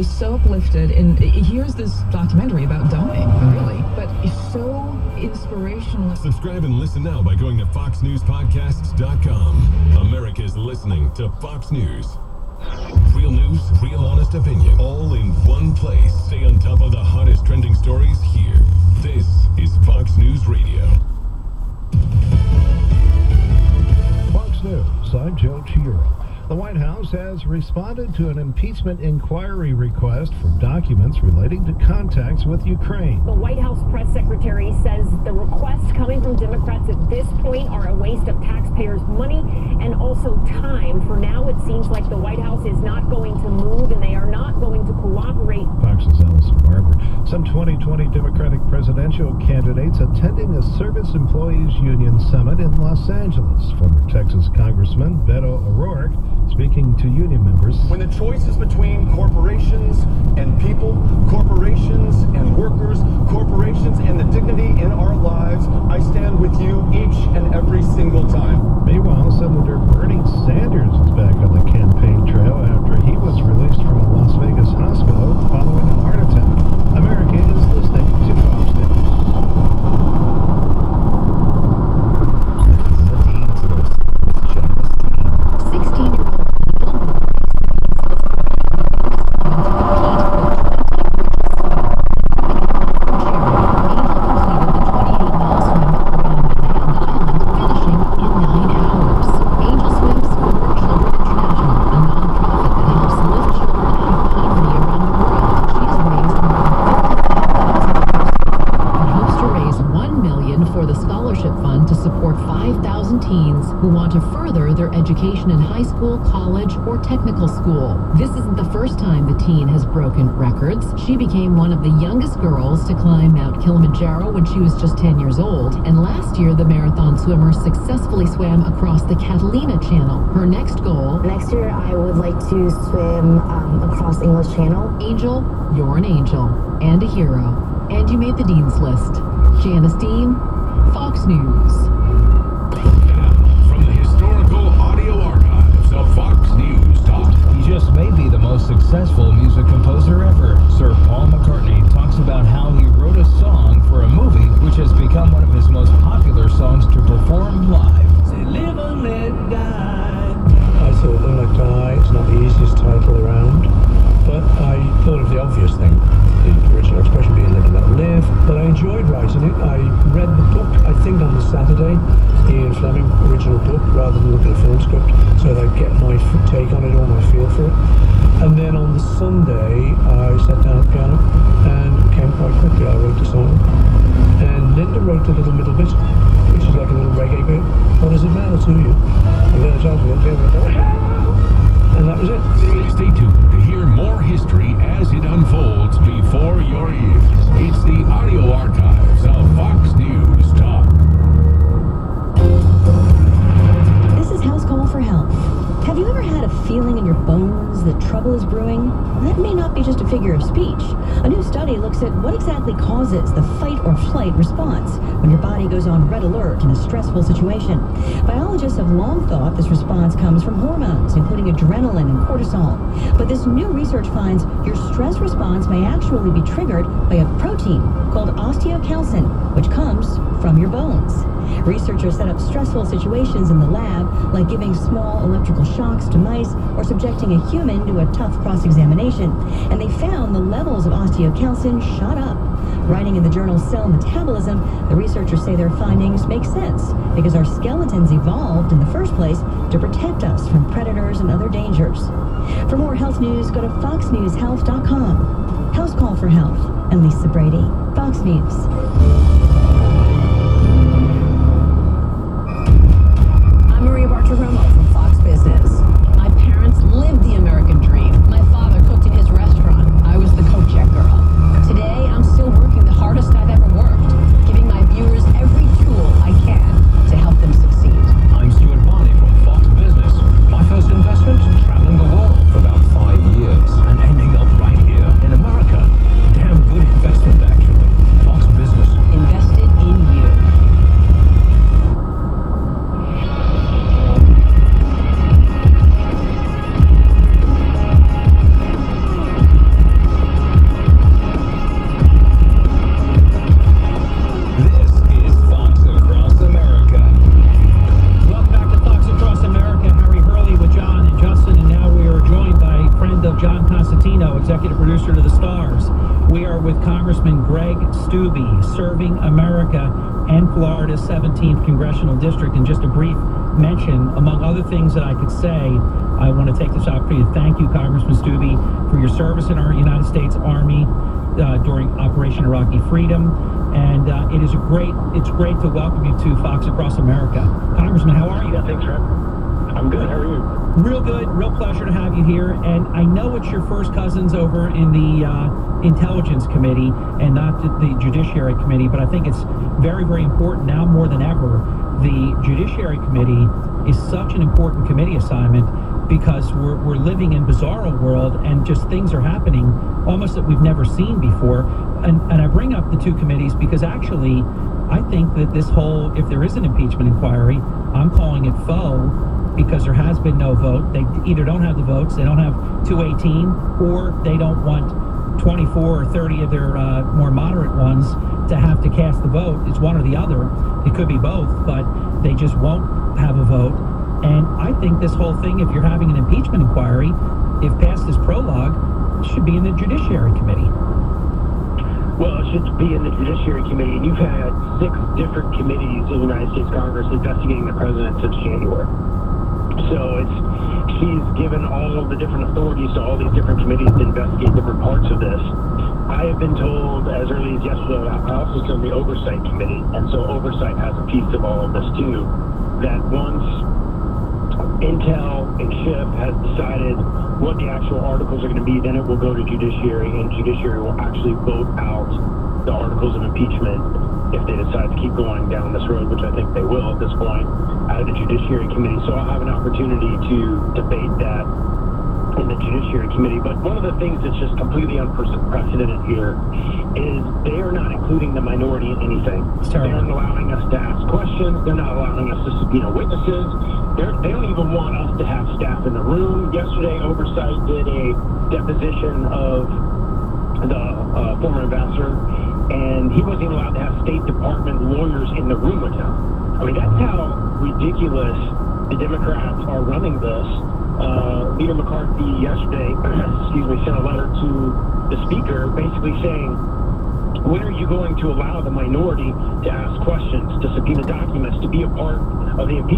So uplifted, and here's this documentary about dying, really, but it's so inspirational. Subscribe and listen now by going to foxnewspodcasts.com. America's listening to Fox News. Real news, real honest opinion, all in one place. Stay on top of the hottest trending stories here. This is Fox News Radio. Fox News, I'm Joe Chiaro. The White House has responded to an impeachment inquiry request for documents relating to contacts with Ukraine. The White House press secretary says the requests coming from Democrats at this point are a waste of taxpayers' money and also time. For now, it seems like the White House is not going to move and they are not going to cooperate. Fox's Allison Barber. Some 2020 Democratic presidential candidates attending a Service Employees Union summit in Los Angeles. Former Texas Congressman Beto O'Rourke speaking to union members. When the choice is between corporations and people, corporations and workers, corporations and the dignity in our lives, I stand with you each and every single time. Meanwhile, Senator Bernie Sanders is back on the campaign trail after he was released from a Las Vegas hospital following a heart attack. America is listening to Fox News. Who want to further their education in high school, college, or technical school. This isn't the first time the teen has broken records. She became one of the youngest girls to climb Mount Kilimanjaro when she was just 10 years old. And last year, the marathon swimmer successfully swam across the Catalina Channel. Her next goal... Next year, I would like to swim across English Channel. Angel, you're an angel and a hero. And you made the Dean's List. Janice Dean, Fox News. He just may be the most successful music composer ever. Sir Paul McCartney talks about how he wrote a song for a movie which has become one of his most popular songs to perform live. Say, live or let die. I thought Live and Let Die is not the easiest title around, but I thought of the obvious thing, the original expression being Live and Let Live, but I enjoyed writing it. I read the book, I think on the Saturday, Ian Fleming original book, rather than look at the film script, so that I'd get my take on it or my feel for it. And then on the Sunday, I sat down at the piano, and it came quite quickly. I wrote the song, and Linda wrote a little middle bit, which is like a little reggae bit. What does it matter to you? And then I tried to get and that was it. Stay tuned to hear more history as it unfolds before your ears. It's the audio archives of Fox News Talk. This is House Call for Health. Have you ever had a feeling in your bones that trouble is brewing? That may not be just a figure of speech. A new study looks at what exactly causes the fight or flight response when your body goes on red alert in a stressful situation. Biologists have long thought this response comes from hormones, including adrenaline and cortisol. But this new research finds your stress response may actually be triggered by a protein called osteocalcin, which comes from your bones. Researchers set up stressful situations in the lab, like giving small electrical shocks to mice or subjecting a human to a tough cross-examination, and they found the levels of osteocalcin shot up. Writing in the journal Cell Metabolism, the researchers say their findings make sense because our skeletons evolved in the first place to protect us from predators and other dangers. For more health news, go to foxnewshealth.com. House Call for Health. And Lisa Brady, Fox News. I'm Maria Bartiromo from Fox Business. My parents lived the American dream. My father cooked in his restaurant. I was the co-check girl. Today, I'm still working the hardest I've ever worked, giving my viewers every tool I can to help them succeed. I'm Stuart Barney from Fox Business. My first investment, traveling the world for about 5 years and ending up right here in America. Damn good investment, actually. Fox Business. Martino, executive producer to The Stars. We are with Congressman Greg Steube, serving America and Florida's 17th Congressional District. And just a brief mention, among other things that I could say, I want to take this opportunity to thank you, Congressman Steube, for your service in our United States Army during Operation Iraqi Freedom. And it's great to welcome you to Fox Across America. Congressman, how are you? Yeah, thanks, Fred. I'm good. How are you? Real good. Real pleasure to have you here. And I know it's your first cousins over in the Intelligence Committee and not the Judiciary Committee, but I think it's very, very important now more than ever. The Judiciary Committee is such an important committee assignment because we're living in bizarro world and just things are happening almost that we've never seen before. And I bring up the two committees because actually I think that this whole, if there is an impeachment inquiry, I'm calling it faux because there has been no vote. They either don't have the votes, they don't have 218, or they don't want 24 or 30 of their more moderate ones to have to cast the vote. It's one or the other. It could be both, but they just won't have a vote. And I think this whole thing, if you're having an impeachment inquiry, if passed as prologue, should be in the Judiciary Committee. Well, it should be in the Judiciary Committee, and you've had 6 different committees in the United States Congress investigating the president since January. So she's given all of the different authorities to all these different committees to investigate different parts of this. I have been told as early as yesterday, I also serve the Oversight Committee, and so Oversight has a piece of all of this too, that once Intel and Schiff has decided what the actual articles are going to be, then it will go to Judiciary, and Judiciary will actually vote out the articles of impeachment if they decide to keep going down this road, which I think they will at this point, out of the Judiciary Committee. So I'll have an opportunity to debate that in the Judiciary Committee. But one of the things that's just completely unprecedented here is they are not including the minority in anything. They aren't allowing us to ask questions. They're not allowing us to subpoena witnesses. They don't even want us to have staff in the room. Yesterday, Oversight did a deposition of the former ambassador, and he wasn't even allowed to have State Department lawyers in the room with him. I mean, that's how ridiculous the Democrats are running this. Leader McCarthy yesterday, sent a letter to the Speaker basically saying, when are you going to allow the minority to ask questions, to subpoena documents, to be a part of the impeachment?